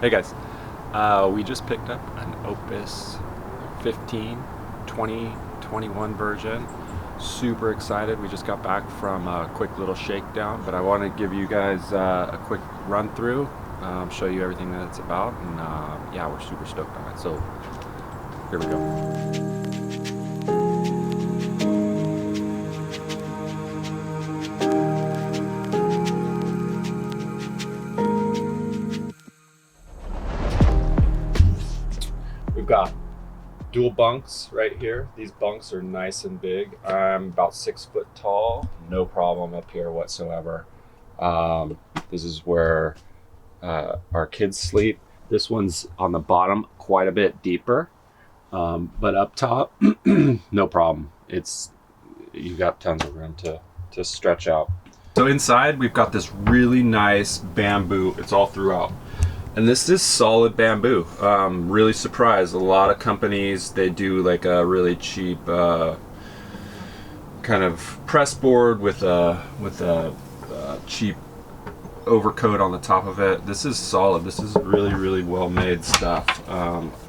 Hey guys, we just picked up an Opus 15 2021 version. Super excited. We just got back from a quick little shakedown, but I want to give you guys a quick run through, show you everything that it's about, and yeah, we're super stoked on it. So here we go. We've got dual bunks right here. These bunks are nice and big. I'm about 6 foot tall, no problem up here whatsoever. This is where our kids sleep. This one's on the bottom quite a bit deeper, but up top, no problem. You got tons of room to stretch out. So inside we've got this really nice bamboo. It's all throughout. And this is solid bamboo. Really surprised. A lot of companies, they do like a really cheap kind of press board with a cheap overcoat on the top of it. This is solid. This is really well made stuff.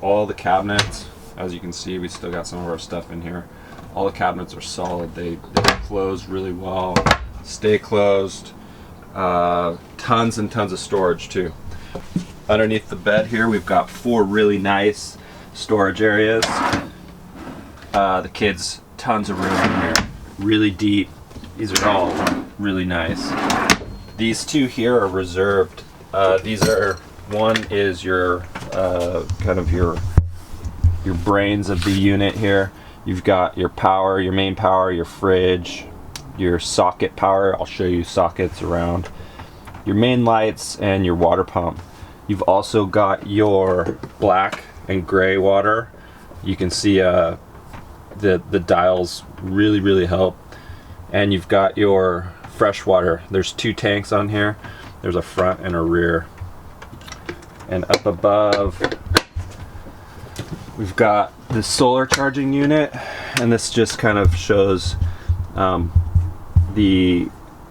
All the cabinets, as you can see, we still got some of our stuff in here. All the cabinets are solid. They close really well, stay closed. Tons and tons of storage too. Underneath the bed here, we've got 4 really nice storage areas. The kids, tons of room in here, really deep. These are all really nice. These 2 here are reserved. One is your kind of your brains of the unit here. You've got your power, your main power, your fridge, your socket power. I'll show you sockets around. Your main lights and your water pump. You've also got your black and gray water. You can see the dials really help. And you've got your fresh water. There's 2 tanks on here. There's a front and a rear. And up above, we've got the solar charging unit. And this just kind of shows the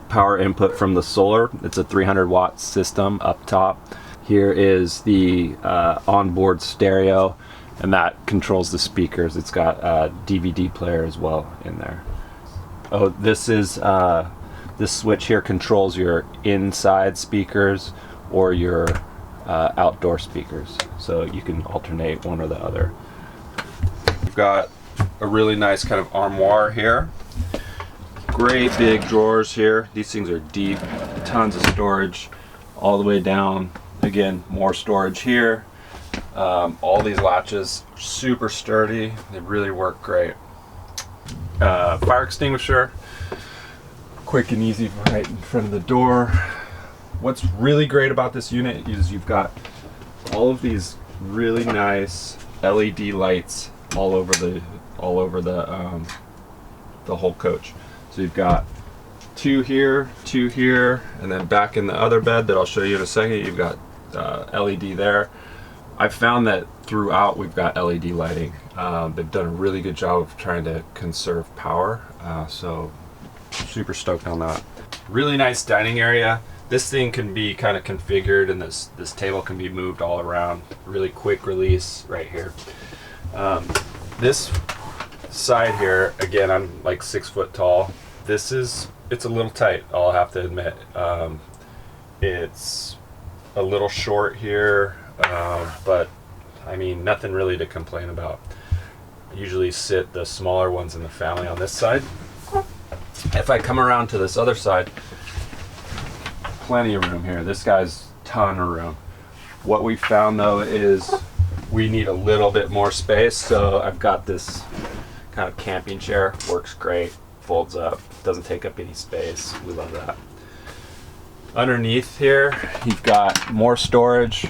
power input from the solar. It's a 300 watt system up top. Here is the onboard stereo, and that controls the speakers. It's got a DVD player as well in there. Oh, this switch here controls your inside speakers or your outdoor speakers. So you can alternate one or the other. We've got a really nice kind of armoire here. Great big drawers here. These things are deep, tons of storage all the way down. Again, more storage here. All these latches, super sturdy. They really work great. Fire extinguisher, quick and easy right in front of the door. What's really great about this unit is you've got all of these really nice LED lights all over the whole coach. So you've got 2 here, 2 here, and then back in the other bed that I'll show you in a second, you've got LED there. I've found that throughout we've got LED lighting. They've done a really good job of trying to conserve power, so super stoked on that. Really nice dining area. This thing can be kind of configured, and this table can be moved all around. Really quick release right here. This side here, again, I'm like 6 foot tall. It's a little tight, I'll have to admit. It's a little short here, but I mean, nothing really to complain about. I usually sit the smaller ones in the family on this side. If I come around to this other side, plenty of room here. This guy's ton of room. What we found though is we need a little bit more space, so I've got this kind of camping chair. Works great, folds up, doesn't take up any space. We love that. Underneath here, you've got more storage,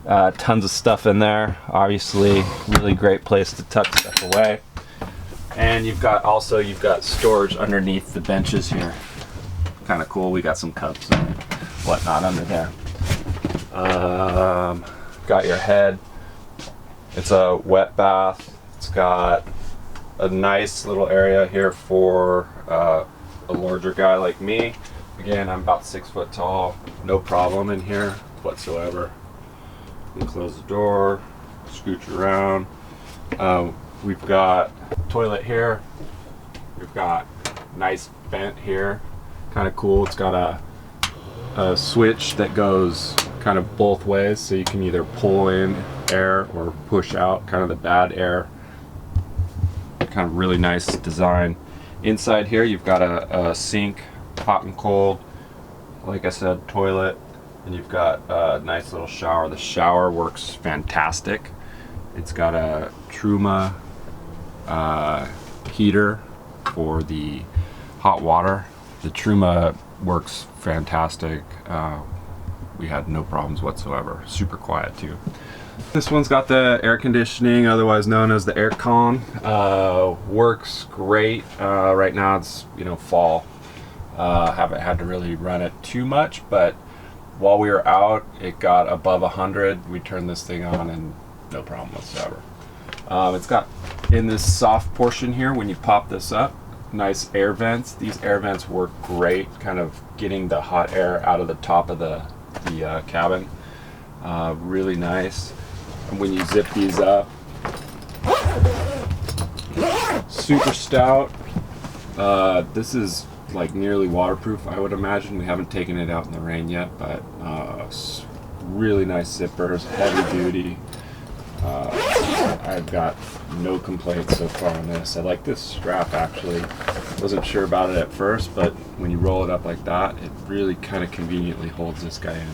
tons of stuff in there. Obviously, really great place to tuck stuff away. And you've got storage underneath the benches here. Kind of cool. We got some cups and whatnot under there. Got your head. It's a wet bath. It's got a nice little area here for a larger guy like me. Again, I'm about 6 foot tall, no problem in here whatsoever. and close the door, scooch around. We've got toilet here. We've got nice vent here, kind of cool. It's got a switch that goes kind of both ways, so you can either pull in air or push out kind of the bad air. Kind of really nice design. Inside here you've got a sink, hot and cold, like I said, toilet, and you've got a nice little shower. The shower works fantastic. It's got a Truma heater for the hot water. The Truma works fantastic. We had no problems whatsoever. Super quiet too. This one's got the air conditioning, otherwise known as the air con. Works great. Right now it's, you know, fall. Haven't had to really run it too much, but while we were out, it got above 100. We turned this thing on and no problem whatsoever. It's got, in this soft portion here, when you pop this up, nice air vents. These air vents work great, kind of getting the hot air out of the top of the cabin. Really nice. And when you zip these up, super stout. This is like nearly waterproof, I would imagine. We haven't taken it out in the rain yet, but really nice zippers, heavy duty. I've got no complaints so far on this. I like this strap actually. Wasn't sure about it at first, but when you roll it up like that, it really kind of conveniently holds this guy in.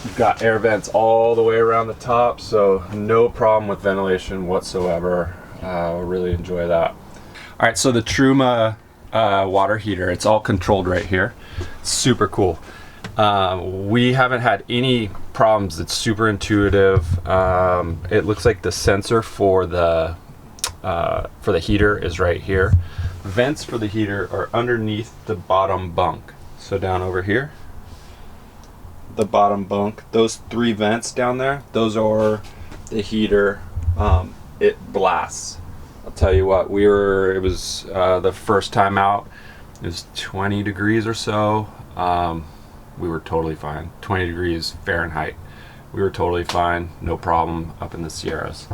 You've got air vents all the way around the top, so no problem with ventilation whatsoever. Really enjoy that. All right, so the Truma water heater, it's all controlled right here. Super cool. We haven't had any problems. It's super intuitive. It looks like the sensor for the heater is right here. Vents for the heater are underneath the bottom bunk. So down over here, the bottom bunk, those 3 vents down there, those are the heater. It blasts. I'll tell you what, it was the first time out, it was 20 degrees or so. We were totally fine. 20 degrees Fahrenheit. We were totally fine, no problem up in the Sierras.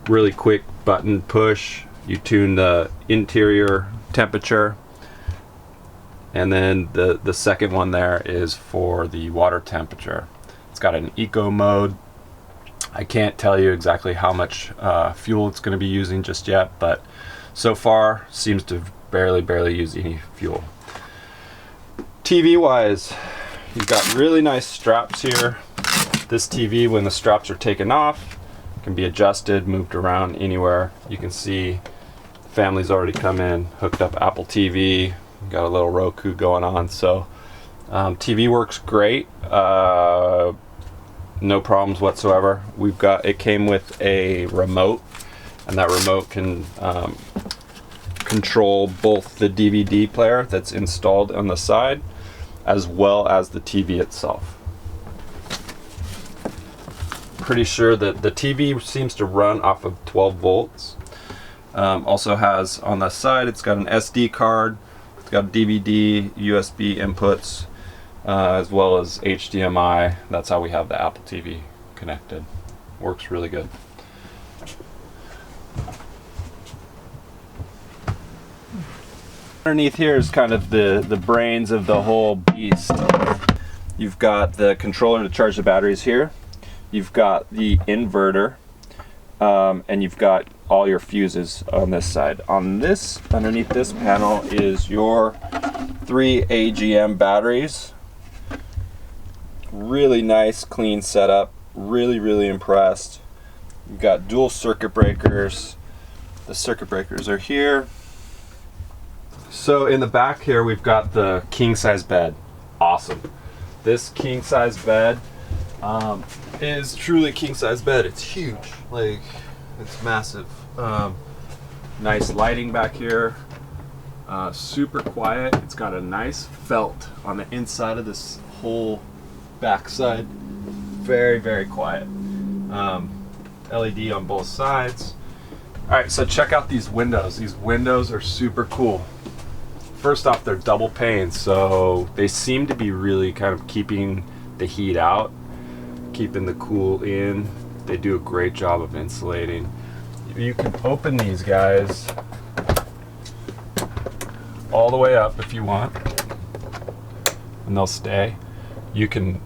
Really quick button push, you tune the interior temperature, and then the second one there is for the water temperature. It's got an eco mode. I can't tell you exactly how much fuel it's going to be using just yet, but so far seems to barely use any fuel. TV wise, you've got really nice straps here. This TV, when the straps are taken off, can be adjusted, moved around anywhere. You can see family's already come in, hooked up Apple TV, got a little Roku going on, so TV works great. No problems whatsoever. It came with a remote, and that remote can control both the DVD player that's installed on the side as well as the TV itself. Pretty sure that the TV seems to run off of 12 volts. Also has on the side, it's got an SD card, it's got DVD, USB inputs, as well as HDMI. That's how we have the Apple TV connected. Works really good. Underneath here is kind of the brains of the whole beast. You've got the controller to charge the batteries here. You've got the inverter, and you've got all your fuses on this side. Underneath this panel is your 3 AGM batteries. Really nice, clean setup. Really impressed. You've got dual circuit breakers. The circuit breakers are here. So in the back here, we've got the king size bed. Awesome. This king size bed is truly king size bed. It's huge, like it's massive. Nice lighting back here. Super quiet. It's got a nice felt on the inside of this whole backside. Very quiet. LED on both sides. All right, so check out these windows. These windows are super cool. First off, they're double pane, so they seem to be really kind of keeping the heat out, keeping the cool in. They do a great job of insulating. You can open these guys all the way up if you want, and they'll stay. You can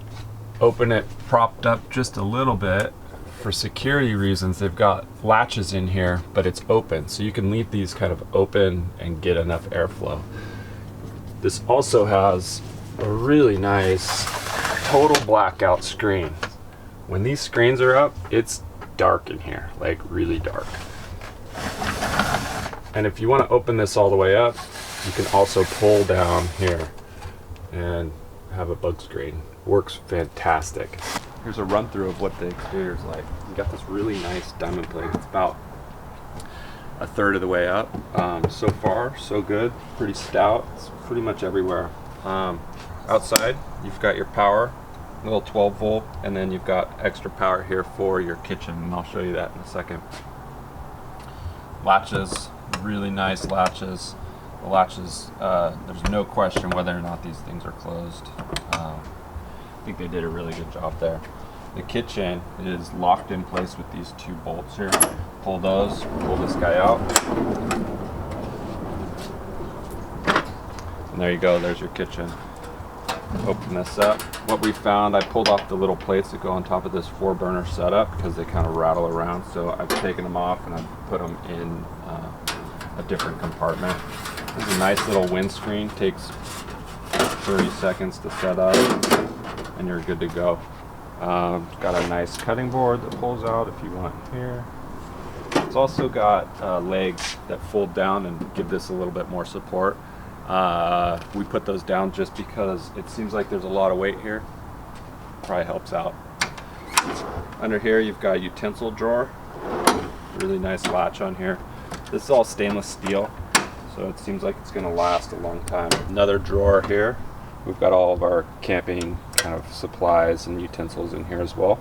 open it propped up just a little bit. For security reasons, they've got latches in here, but it's open, so you can leave these kind of open and get enough airflow. This also has a really nice total blackout screen. When these screens are up, it's dark in here, like really dark. And if you want to open this all the way up, you can also pull down here and have a bug screen. Works fantastic. Here's a run through of what the exterior is like. You got this really nice diamond plate. It's about a third of the way up. So far, so good. Pretty stout. It's pretty much everywhere. Outside, you've got your power, little 12 volt, and then you've got extra power here for your kitchen, and I'll show you that in a second. Latches, really nice latches. The latches, there's no question whether or not these things are closed. I think they did a really good job there. The kitchen is locked in place with these two bolts here. Pull those, pull this guy out. And there you go, there's your kitchen. Open this up. What we found, I pulled off the little plates that go on top of this 4-burner setup because they kind of rattle around. So I've taken them off and I've put them in a different compartment. This is a nice little windscreen. Takes 30 seconds to set up and you're good to go. It's got a nice cutting board that pulls out if you want here. It's also got legs that fold down and give this a little bit more support. We put those down just because it seems like there's a lot of weight here. Probably helps out. Under here you've got a utensil drawer. Really nice latch on here. This is all stainless steel, so it seems like it's going to last a long time. Another drawer here. We've got all of our camping kind of supplies and utensils in here as well.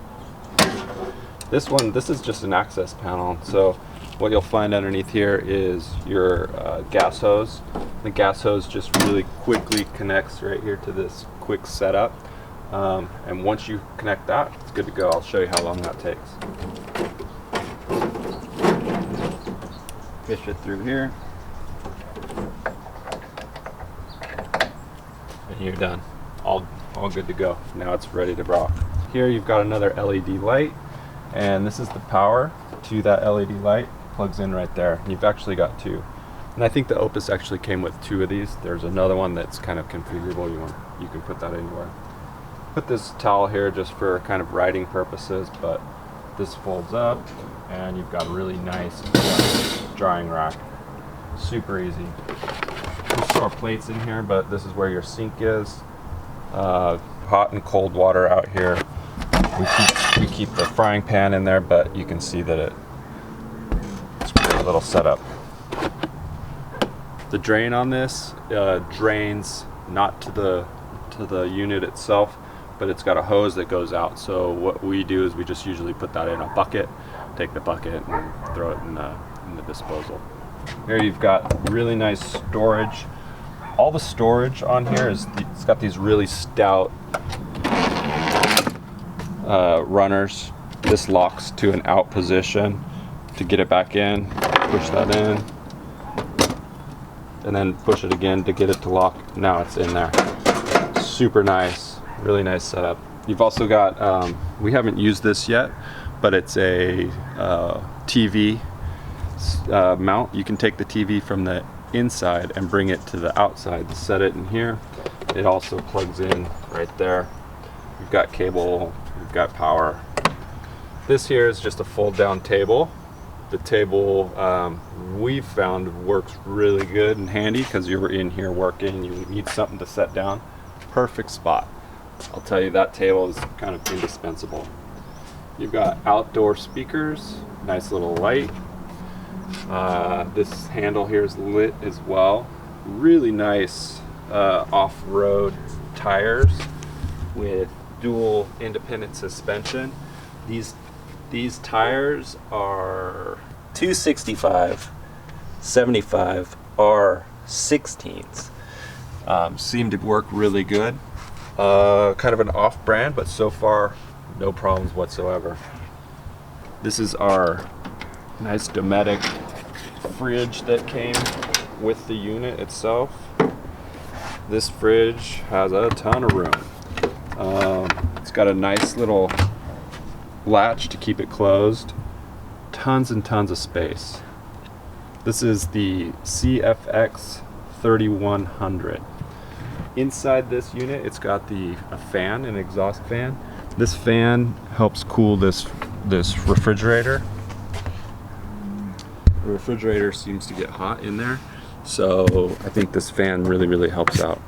This is just an access panel, so what you'll find underneath here is your gas hose. The gas hose just really quickly connects right here to this quick setup, and once you connect that, it's good to go. I'll show you how long that takes. Fish it through here, and you're done. All good to go. Now it's ready to rock. Here you've got another LED light, and this is the power to that LED light. Plugs in right there. You've actually got two, and I think the Opus actually came with two of these. There's another one that's kind of configurable. You can put that anywhere. Put this towel here just for kind of writing purposes, but this folds up and you've got a really nice drying rack. Super easy. We store plates in here, but this is where your sink is. Hot and cold water out here. We keep the frying pan in there, but you can see that it's a great little setup. The drain on this drains not to the unit itself, but it's got a hose that goes out. So what we do is we just usually put that in a bucket, take the bucket and throw it in the disposal. Here you've got really nice storage. All the storage on here it's got these really stout runners. This locks to an out position. To get it back in, push that in, and then push it again to get it to lock. Now it's in there. Super nice, really nice setup. You've also got, we haven't used this yet, but it's a TV mount. You can take the TV from the inside and bring it to the outside to set it in here. It also plugs in right there. You've got cable, you've got power. This here is just a fold down table. The table we've found works really good and handy because you're in here working, you need something to set down. Perfect spot. I'll tell you, that table is kind of indispensable. You've got outdoor speakers, nice little light. This handle here is lit as well. Really nice off-road tires with dual independent suspension. These tires are 265 75 R16s. Seem to work really good. Kind of an off-brand, but so far no problems whatsoever. This is our nice Dometic fridge that came with the unit itself. This fridge has a ton of room. It's got a nice little latch to keep it closed. Tons and tons of space. This is the CFX 3100. Inside this unit, it's got a fan, an exhaust fan. This fan helps cool this refrigerator. The refrigerator seems to get hot in there, so I think this fan really helps out.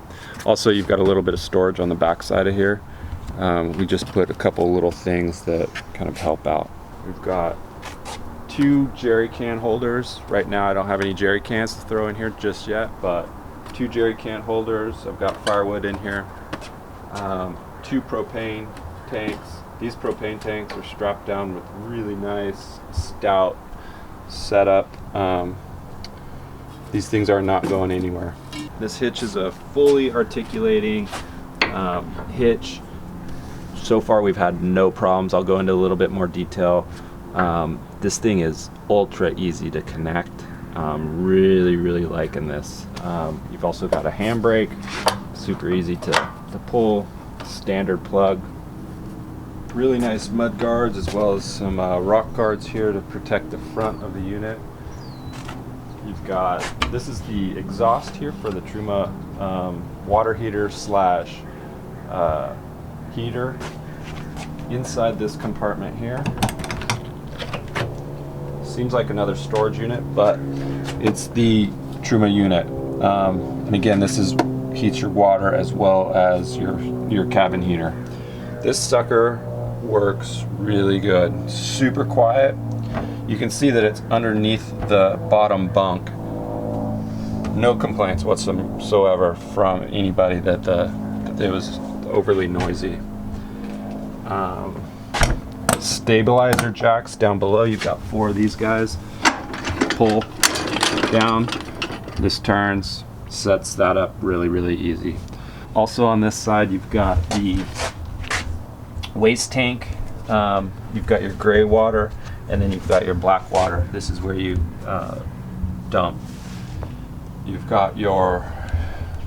Also, you've got a little bit of storage on the back side of here. We just put a couple little things that kind of help out. We've got 2 jerry can holders. Right now I don't have any jerry cans to throw in here just yet, but 2 jerry can holders. I've got firewood in here. 2 propane tanks. These propane tanks are strapped down with really nice stout setup. These things are not going anywhere. This hitch is a fully articulating hitch. So far we've had no problems. I'll go into a little bit more detail. This thing is ultra easy to connect. Really liking this. You've also got a handbrake, super easy to pull, standard plug. Really nice mud guards, as well as some rock guards here to protect the front of the unit. You've got, this is the exhaust here for the Truma water heater slash heater. Inside this compartment here, seems like another storage unit, but it's the Truma unit. And again, this heats your water as well as your cabin heater. This sucker works really good. Super quiet. You can see that it's underneath the bottom bunk. No complaints whatsoever from anybody that it was overly noisy. Stabilizer jacks down below. You've got 4 of these guys. Pull down. This turns, sets that up really easy. Also on this side, you've got the waste tank. You've got your gray water, and then you've got your black water. This is where you dump. You've got your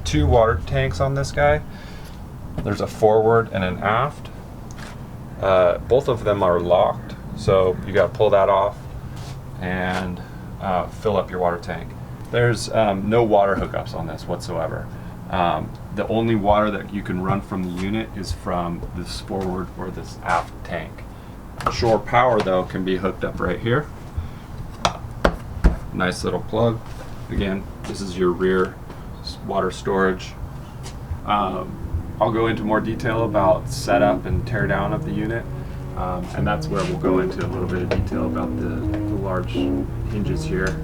2 water tanks on this guy. There's a forward and an aft. Both of them are locked, so you got to pull that off and fill up your water tank. There's no water hookups on this whatsoever. The only water that you can run from the unit is from this forward or this aft tank. Shore power though can be hooked up right here. Nice little plug. Again, this is your rear water storage. I'll go into more detail about setup and tear down of the unit, and that's where we'll go into a little bit of detail about the large hinges here.